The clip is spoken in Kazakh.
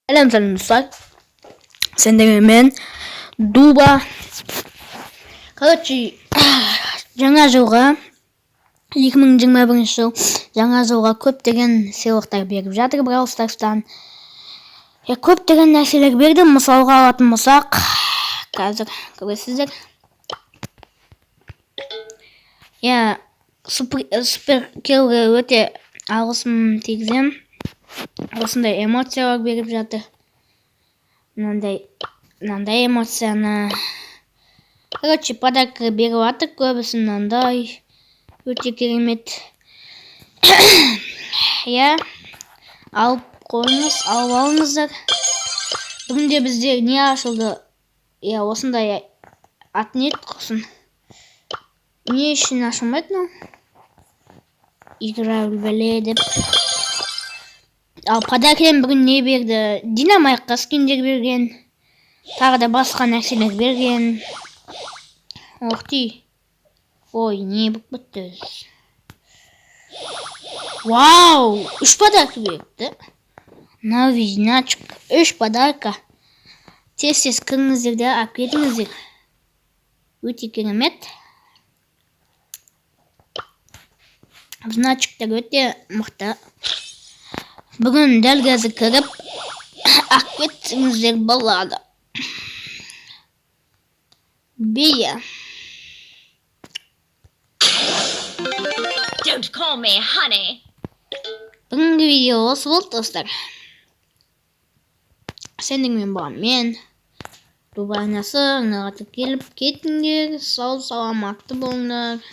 Сәлем достар, сендермен Дуба. Короче, жаңа жылға 2021 жыл жаңа жылға көптеген сыйлықтар беріп жатыр Brawl Stars'тан. Көптеген нәрселер берді, мысалға алатын болсақ, қазір көресіздер. Супер киллге өте алғысым тигізем. Осындай эмоциялар беріп жатыр. Мынандай эмоцияны. Короче, подарка беріп жатыр, көбісі мынандай. Өте керемет. Алып қойыңыз, алып алыңыздар. Бүгінде бізде не ашылды? Осындай атнет құрсын. Не үшін ашылмайды мынау? Игра біле деп. Ал подаркадан бүгін не берді? Динамайкқа скиндер берген. Тағы да басқа нәрселер берген. Оқти. Ой, не болып бітті. Вау! 3 подарка берді. Новый значок. 3 подарка. Тез кіріңіздер де алып кетіңіздер. Өте керемет. Значоктар өте мықты. Бүгін дәл қазір кіріп алып кетсеңіздер болады. Бия. Don't call me honey. Бүгінгі видео осы болды достар. Сендермен болған мен Дуба арнасы. Келіп кетіңдер. Сау саламатты болыңдар.